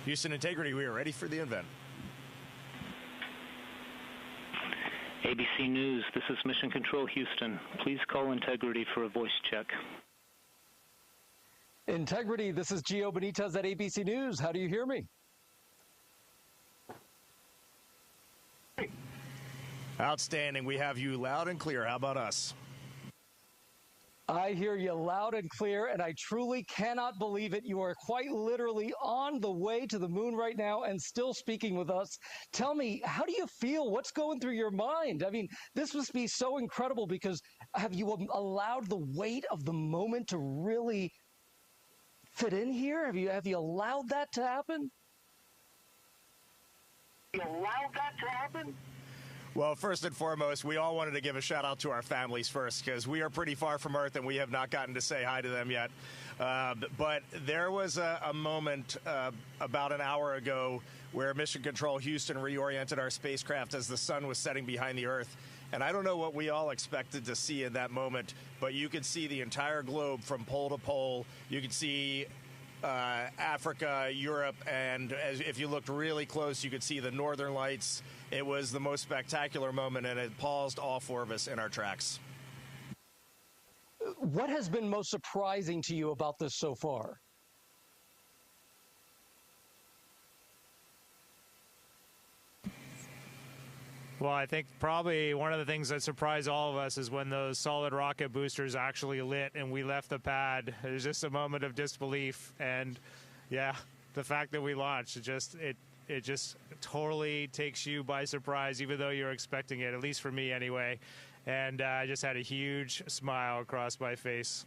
Houston Integrity, we are ready for the event. ABC News, this is Mission Control Houston. Please call Integrity for a voice check. Integrity, this is Gio Benitez at ABC News. How do you hear me? Outstanding. We have you loud and clear. How about us? I hear you loud and clear, and I truly cannot believe it. You are quite literally on the way to the moon right now and still speaking with us. Tell me, how do you feel? What's going through your mind? I mean, this must be so incredible because have you allowed the weight of the moment to really fit in here? Have you allowed that to happen? Well, first and foremost, we all wanted to give a shout out to our families first because we are pretty far from Earth and we have not gotten to say hi to them yet. But there was a moment about an hour ago where Mission Control Houston reoriented our spacecraft as the sun was setting behind the Earth. And I don't know what we all expected to see in that moment, but you could see the entire globe from pole to pole. You could see Africa, Europe, and if you looked really close, you could see the northern lights. It was the most spectacular moment, and it paused all four of us in our tracks. What has been most surprising to you about this so far? Well, I think probably one of the things that surprised all of us is when those solid rocket boosters actually lit and we left the pad. It was just a moment of disbelief, and yeah, the fact that we launched, it just totally takes you by surprise, even though you're expecting it, at least for me anyway. And I just had a huge smile across my face.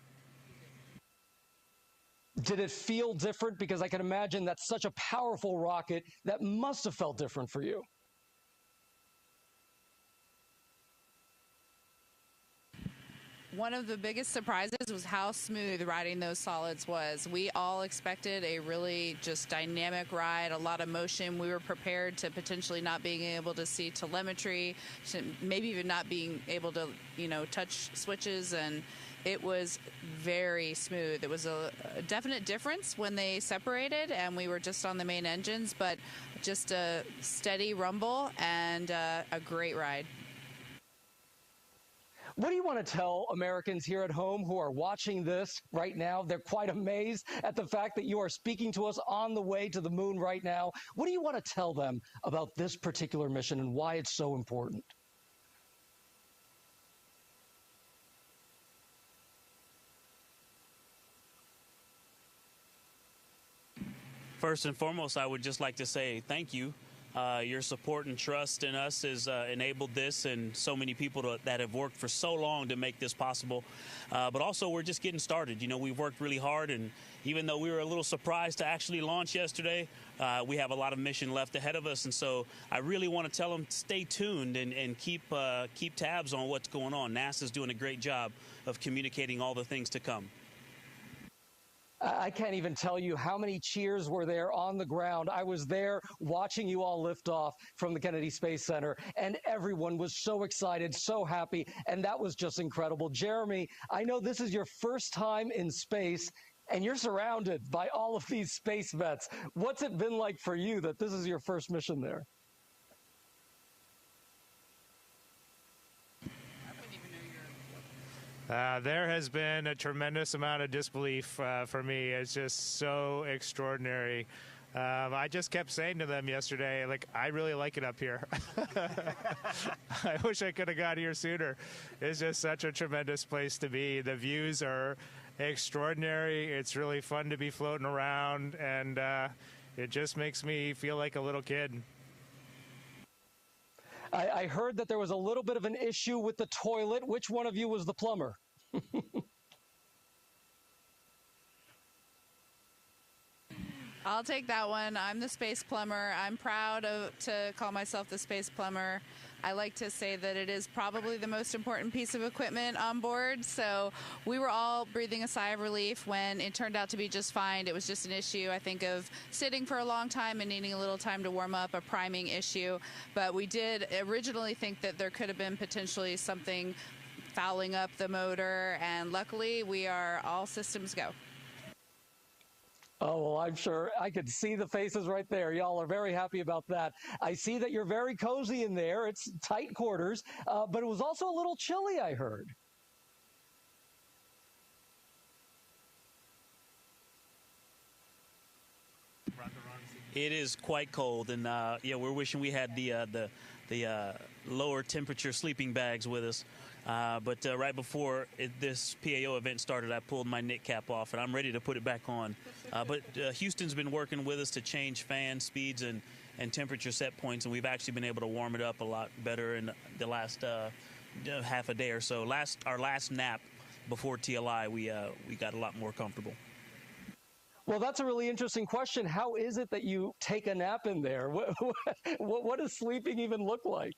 Did it feel different? Because I can imagine that's such a powerful rocket that must have felt different for you. One of the biggest surprises was how smooth riding those solids was. We all expected a really just dynamic ride, a lot of motion. We were prepared to potentially not being able to see telemetry, maybe even not being able to, touch switches, and it was very smooth. It was a definite difference when they separated and we were just on the main engines, but just a steady rumble and a great ride. What do you want to tell Americans here at home who are watching this right now? They're quite amazed at the fact that you are speaking to us on the way to the moon right now. What do you want to tell them about this particular mission and why it's so important? First and foremost, I would just like to say thank you. Your support and trust in us has enabled this, and so many people that have worked for so long to make this possible. But also, we're just getting started. We've worked really hard, and even though we were a little surprised to actually launch yesterday, we have a lot of mission left ahead of us. And so I really want to tell them, stay tuned and keep tabs on what's going on. NASA's doing a great job of communicating all the things to come. I can't even tell you how many cheers were there on the ground. I was there watching you all lift off from the Kennedy Space Center, and everyone was so excited, so happy, and that was just incredible. Jeremy, I know this is your first time in space, and you're surrounded by all of these space vets. What's it been like for you that this is your first mission there? There has been a tremendous amount of disbelief for me. It's just so extraordinary. I just kept saying to them yesterday, I really like it up here. I wish I could have got here sooner. It's just such a tremendous place to be. The views are extraordinary. It's really fun to be floating around, and it just makes me feel like a little kid. I heard that there was a little bit of an issue with the toilet. Which one of you was the plumber? I'll take that one. I'm the space plumber. I'm proud to call myself the space plumber. I like to say that it is probably the most important piece of equipment on board. So we were all breathing a sigh of relief when it turned out to be just fine. It was just an issue, I think, of sitting for a long time and needing a little time to warm up, a priming issue. But we did originally think that there could have been potentially something fouling up the motor, and luckily we are all systems go. Oh, well, I'm sure I could see the faces right there. Y'all are very happy about that. I see that you're very cozy in there. It's tight quarters, but it was also a little chilly, I heard. It is quite cold, and yeah, we're wishing we had the lower temperature sleeping bags with us. But right before this PAO event started, I pulled my knit cap off, and I'm ready to put it back on. But Houston's been working with us to change fan speeds and temperature set points, and we've actually been able to warm it up a lot better in the last half a day or so. Our last nap before TLI, we got a lot more comfortable. Well, that's a really interesting question. How is it that you take a nap in there? What does sleeping even look like?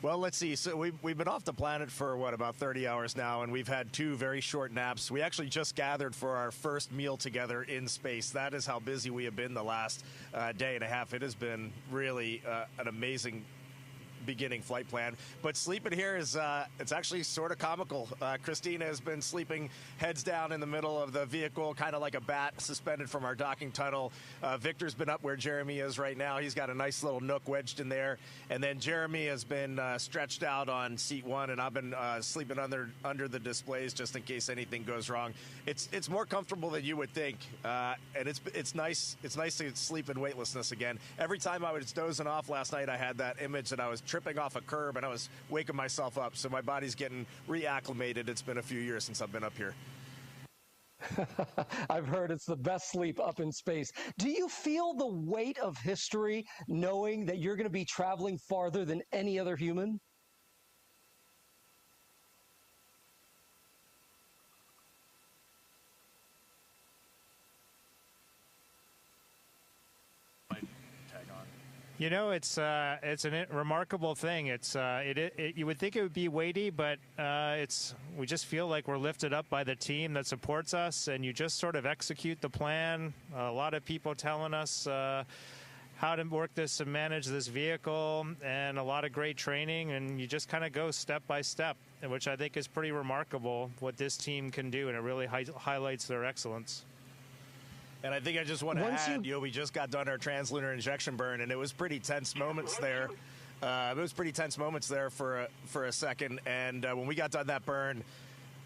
Well, let's see. So we've been off the planet for, what, about 30 hours now, and we've had 2 very short naps. We actually just gathered for our first meal together in space. That is how busy we have been the last day and a half. It has been really an amazing beginning flight plan. But sleeping here is it's actually sort of comical. Christina has been sleeping heads down in the middle of the vehicle, kind of like a bat suspended from our docking tunnel. Victor's been up where Jeremy is right now. He's got a nice little nook wedged in there. And then Jeremy has been stretched out on seat 1, and I've been sleeping under the displays just in case anything goes wrong. It's more comfortable than you would think, and it's nice. It's nice to sleep in weightlessness again. Every time I was dozing off last night, I had that image that I was tripping off a curb and I was waking myself up. So my body's getting reacclimated. It's been a few years since I've been up here. I've heard it's the best sleep up in space. Do you feel the weight of history knowing that you're going to be traveling farther than any other human? You know, it's a remarkable thing. You would think it would be weighty, but we just feel like we're lifted up by the team that supports us, and you just sort of execute the plan. A lot of people telling us how to work this and manage this vehicle, and a lot of great training, and you just kind of go step by step, which I think is pretty remarkable what this team can do, and it really highlights their excellence. And I think I just want to add, we just got done our Trans-Lunar Injection burn, and it was pretty tense moments there. For a second. And when we got done that burn,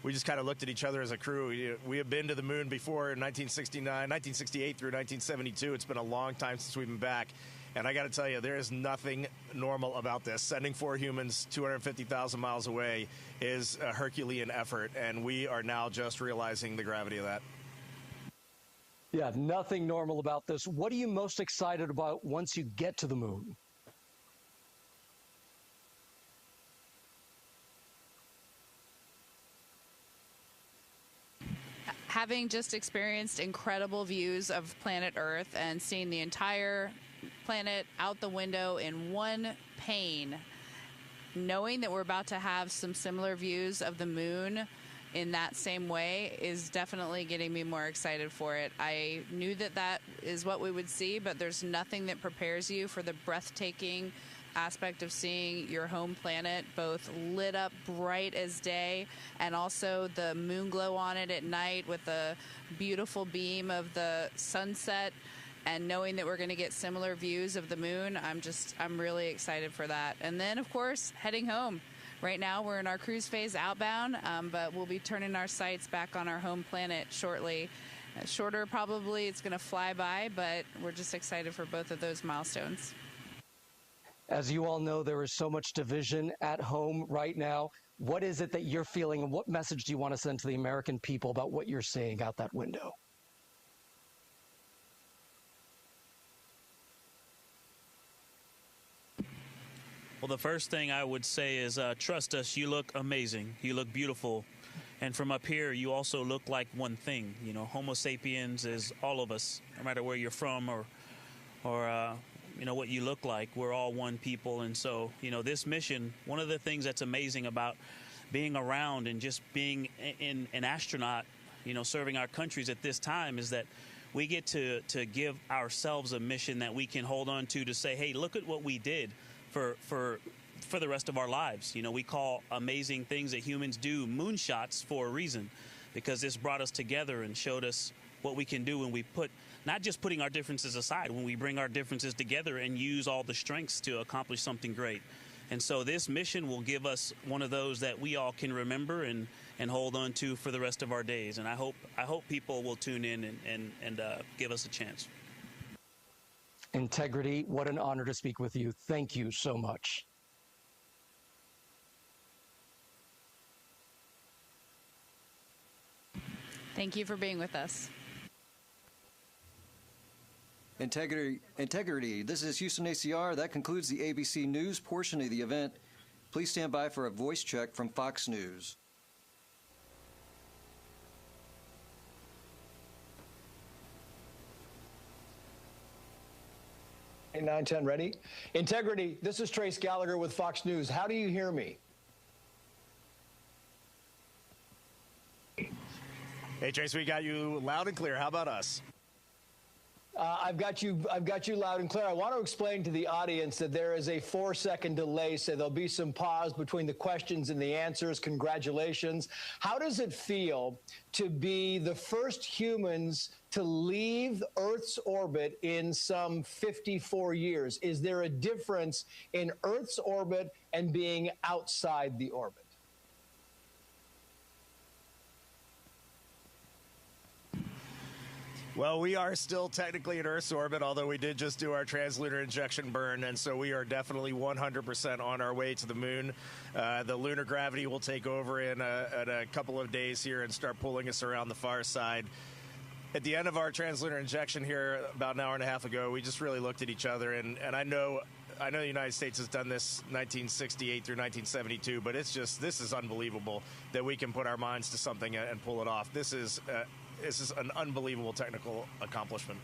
we just kind of looked at each other as a crew. We have been to the moon before in 1968 through 1972. It's been a long time since we've been back. And I got to tell you, there is nothing normal about this. Sending 4 humans 250,000 miles away is a Herculean effort, and we are now just realizing the gravity of that. Yeah, nothing normal about this. What are you most excited about once you get to the moon? Having just experienced incredible views of planet Earth and seeing the entire planet out the window in one pane, knowing that we're about to have some similar views of the moon in that same way is definitely getting me more excited for it. I knew that that is what we would see, but there's nothing that prepares you for the breathtaking aspect of seeing your home planet both lit up bright as day and also the moon glow on it at night with the beautiful beam of the sunset, and knowing that we're going to get similar views of the moon. I'm really excited for that. And then, of course, heading home. Right now, we're in our cruise phase outbound, but we'll be turning our sights back on our home planet shortly. Shorter, probably, it's going to fly by, but we're just excited for both of those milestones. As you all know, there is so much division at home right now. What is it that you're feeling, and what message do you want to send to the American people about what you're seeing out that window? Well, the first thing I would say is trust us. You look amazing. You look beautiful. And from up here, you also look like one thing. You know, Homo sapiens is all of us, no matter where you're from or what you look like. We're all one people. And so, this mission, one of the things that's amazing about being around and just being an astronaut, serving our countries at this time is that we get to give ourselves a mission that we can hold on to say, hey, look at what we did for for the rest of our lives. You know, we call amazing things that humans do moonshots for a reason, because this brought us together and showed us what we can do when we put, not just putting our differences aside, when we bring our differences together and use all the strengths to accomplish something great. And so this mission will give us one of those that we all can remember and hold on to for the rest of our days. And I hope people will tune in and give us a chance. Integrity, what an honor to speak with you. Thank you so much. Thank you for being with us. Integrity. This is Houston ACR. That concludes the ABC News portion of the event. Please stand by for a voice check from Fox News. 910 ready. Integrity. This is Trace Gallagher with Fox News. How do you hear me? Hey, Trace, we got you loud and clear. How about us? I've got you loud and clear. I want to explain to the audience that there is a 4-second delay, so there'll be some pause between the questions and the answers. Congratulations. How does it feel to be the first humans to leave Earth's orbit in some 54 years? Is there a difference in Earth's orbit and being outside the orbit? Well, we are still technically in Earth's orbit, although we did just do our Trans-Lunar Injection burn, and so we are definitely 100% on our way to the moon. The lunar gravity will take over in a couple of days here and start pulling us around the far side. At the end of our Trans-Lunar Injection here about an hour and a half ago, we just really looked at each other, and I know the United States has done this 1968 through 1972, but this is unbelievable that we can put our minds to something and pull it off. This is an unbelievable technical accomplishment.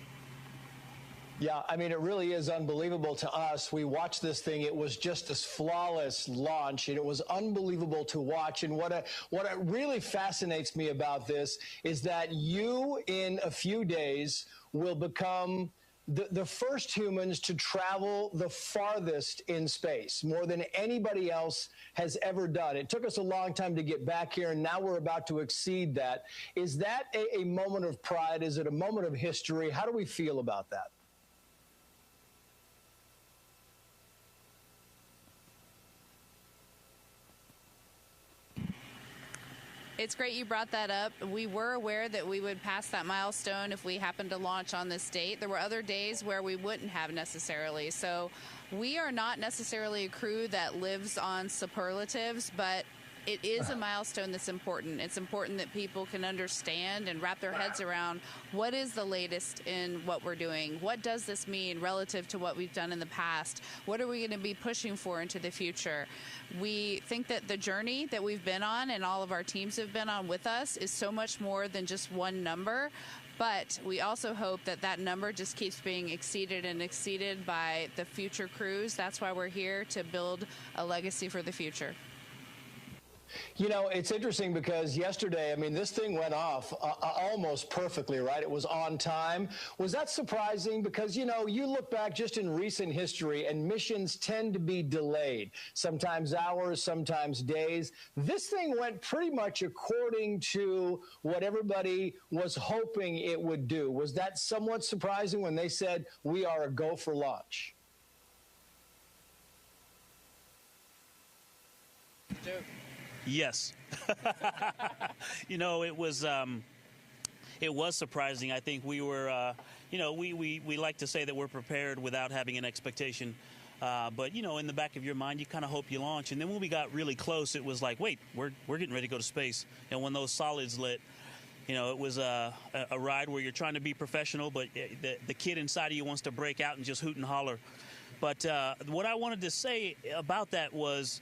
Yeah, I mean, it really is unbelievable to us. We watched this thing. It was just this flawless launch, and it was unbelievable to watch. And what really fascinates me about this is that you, in a few days, will become the first humans to travel the farthest in space, more than anybody else has ever done. It took us a long time to get back here, and now we're about to exceed that. Is that a moment of pride? Is it a moment of history? How do we feel about that? It's great you brought that up. We were aware that we would pass that milestone if we happened to launch on this date. There were other days where we wouldn't have necessarily. So we are not necessarily a crew that lives on superlatives, but it is a milestone that's important. It's important that people can understand and wrap their heads around what is the latest in what we're doing. What does this mean relative to what we've done in the past? What are we going to be pushing for into the future? We think that the journey that we've been on and all of our teams have been on with us is so much more than just one number. But we also hope that that number just keeps being exceeded and exceeded by the future crews. That's why we're here, to build a legacy for the future. You know, it's interesting because yesterday, I mean, this thing went off almost perfectly, right? It was on time. Was that surprising? Because, you know, you look back just in recent history and missions tend to be delayed, sometimes hours, sometimes days. This thing went pretty much according to what everybody was hoping it would do. Was that somewhat surprising when they said we are a go for launch? Yes. You know, it was surprising. I think we were, you know, we like to say that we're prepared without having an expectation. But, you know, in the back of your mind, you kind of hope you launch. And then when we got really close, it was like, wait, we're getting ready to go to space. And when those solids lit, you know, it was a ride where you're trying to be professional, but the kid inside of you wants to break out and just hoot and holler. But what I wanted to say about that was,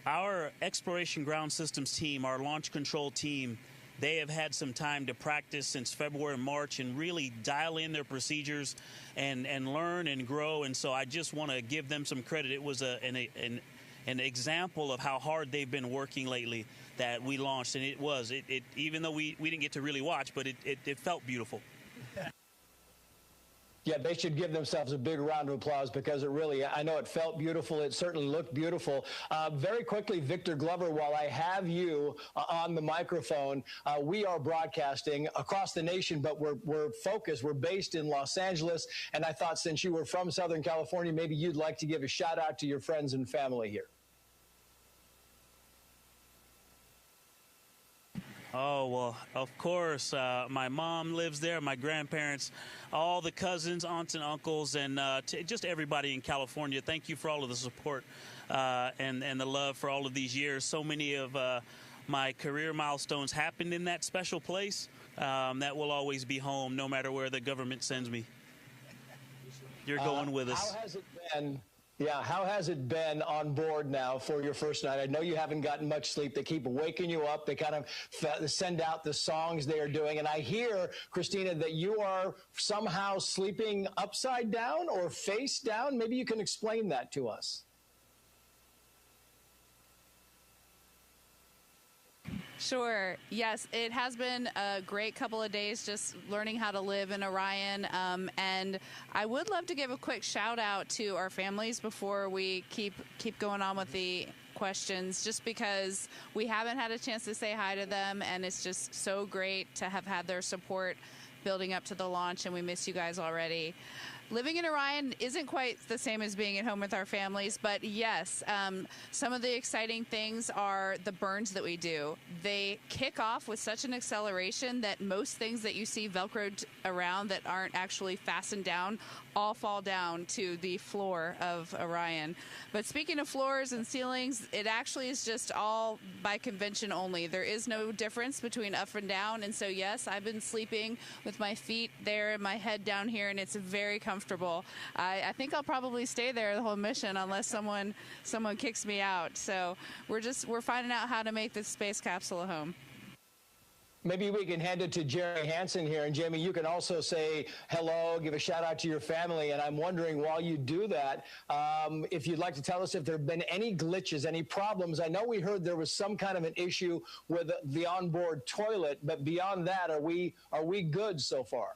our Exploration Ground Systems team, our launch control team, they have had some time to practice since February and March and really dial in their procedures and learn and grow. And so I just want to give them some credit. It was an example of how hard they've been working lately that we launched. And it even though we didn't get to really watch, but it felt beautiful. Yeah, they should give themselves a big round of applause because it really, I know it felt beautiful. It certainly looked beautiful. Very quickly, Victor Glover, while I have you on the microphone, we are broadcasting across the nation, but we're focused. We're based in Los Angeles. And I thought since you were from Southern California, maybe you'd like to give a shout out to your friends and family here. Oh, well, of course. My mom lives there, my grandparents, all the cousins, aunts, and uncles, and just everybody in California. Thank you for all of the support and the love for all of these years. So many of my career milestones happened in that special place. That will always be home, no matter where the government sends me. You're going with us. How has it been? Yeah, how has it been on board now for your first night? I know you haven't gotten much sleep. They keep waking you up. They kind of send out the songs they are doing. And I hear, Christina, that you are somehow sleeping upside down or face down. Maybe you can explain that to us. Sure. Yes, it has been a great couple of days just learning how to live in Orion. And I would love to give a quick shout out to our families before we keep going on with the questions, just because we haven't had a chance to say hi to them. And it's just so great to have had their support building up to the launch. And we miss you guys already. Living in Orion isn't quite the same as being at home with our families, but yes, some of the exciting things are the burns that we do. They kick off with such an acceleration that most things that you see Velcroed around that aren't actually fastened down all fall down to the floor of Orion. But speaking of floors and ceilings, it actually is just all by convention only. There is no difference between up and down, and so yes, I've been sleeping with my feet there and my head down here, and it's very comfortable. I think I'll probably stay there the whole mission unless someone kicks me out. So we're finding out how to make this space capsule a home. Maybe we can hand it to Jeremy Hansen here. And Jamie, you can also say hello, give a shout out to your family. And I'm wondering, while you do that, if you'd like to tell us if there have been any glitches, any problems. I know we heard there was some kind of an issue with the onboard toilet, but beyond that, are we good so far?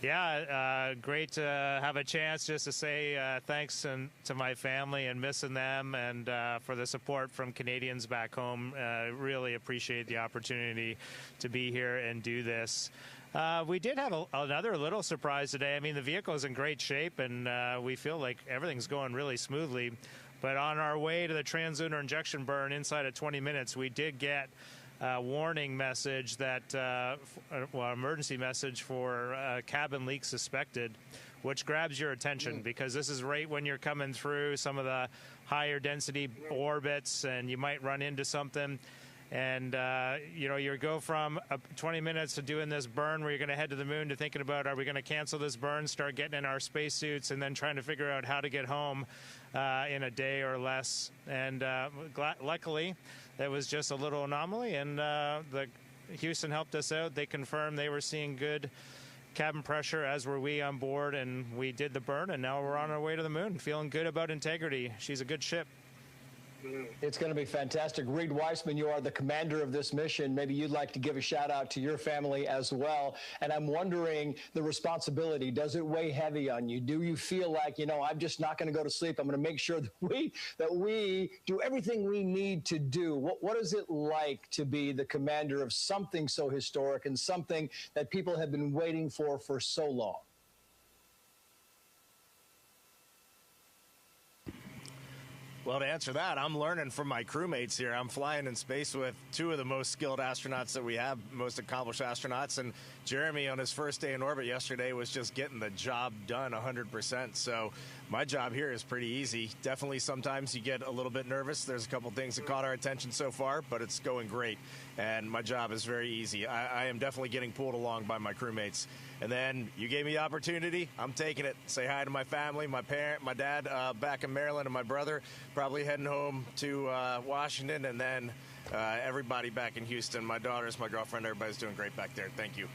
Yeah, great to have a chance just to say thanks to my family and missing them, and for the support from Canadians back home. Really appreciate the opportunity to be here and do this. We did have another little surprise today. I mean, the vehicle is in great shape, and we feel like everything's going really smoothly. But on our way to the Trans-Lunar Injection burn inside of 20 minutes, we did get warning message that, emergency message for cabin leak suspected, which grabs your attention because this is right when you're coming through some of the higher density orbits and you might run into something. And, you go from 20 minutes to doing this burn where you're going to head to the moon to thinking about, are we going to cancel this burn, start getting in our spacesuits, and then trying to figure out how to get home in a day or less. And luckily, that was just a little anomaly, and the Houston helped us out. They confirmed they were seeing good cabin pressure, as were we on board, and we did the burn, and now we're on our way to the moon. Feeling good about Integrity. She's a good ship. It's going to be fantastic. Reid Wiseman, you are the commander of this mission. Maybe you'd like to give a shout out to your family as well. And I'm wondering, the responsibility, does it weigh heavy on you? Do you feel like, I'm just not going to go to sleep. I'm going to make sure that we do everything we need to do. What is it like to be the commander of something so historic and something that people have been waiting for so long? Well, to answer that, I'm learning from my crewmates here. I'm flying in space with two of the most skilled astronauts that we have, most accomplished astronauts. And Jeremy, on his first day in orbit yesterday, was just getting the job done 100%. So my job here is pretty easy. Definitely sometimes you get a little bit nervous. There's a couple things that caught our attention so far, but it's going great. And my job is very easy. I am definitely getting pulled along by my crewmates. And then you gave me the opportunity. I'm taking it. Say hi to my family, my parent, my dad back in Maryland, and my brother probably heading home to Washington, and then everybody back in Houston, my daughters, my girlfriend, everybody's doing great back there. Thank you.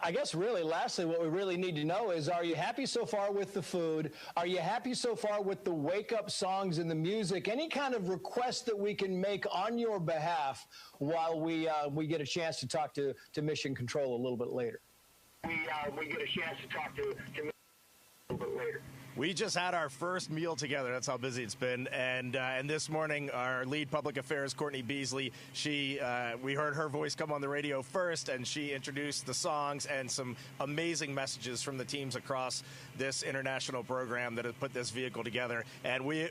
I guess really, lastly, what we really need to know is, are you happy so far with the food? Are you happy so far with the wake-up songs and the music? Any kind of request that we can make on your behalf while we get a chance to talk to Mission Control a little bit later? We get a chance to talk to Mission a little bit later. We just had our first meal together. That's how busy it's been. And this morning, our lead public affairs, Courtney Beasley, we heard her voice come on the radio first, and she introduced the songs and some amazing messages from the teams across this international program that have put this vehicle together. And we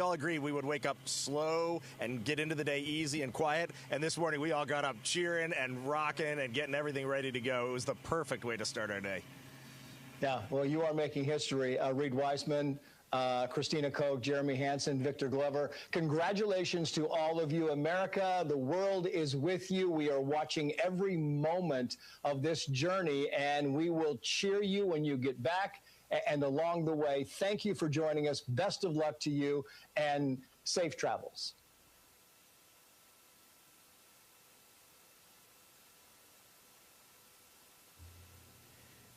all agreed we would wake up slow and get into the day easy and quiet. And this morning, we all got up cheering and rocking and getting everything ready to go. It was the perfect way to start our day. Yeah, well, you are making history. Reid Wiseman, Christina, Koch, Jeremy Hansen, Victor Glover. Congratulations to all of you. America, the world is with you. We are watching every moment of this journey, and we will cheer you when you get back and along the way. Thank you for joining us. Best of luck to you, and safe travels.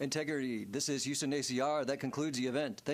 Integrity. This is Houston ACR. That concludes the event. Thank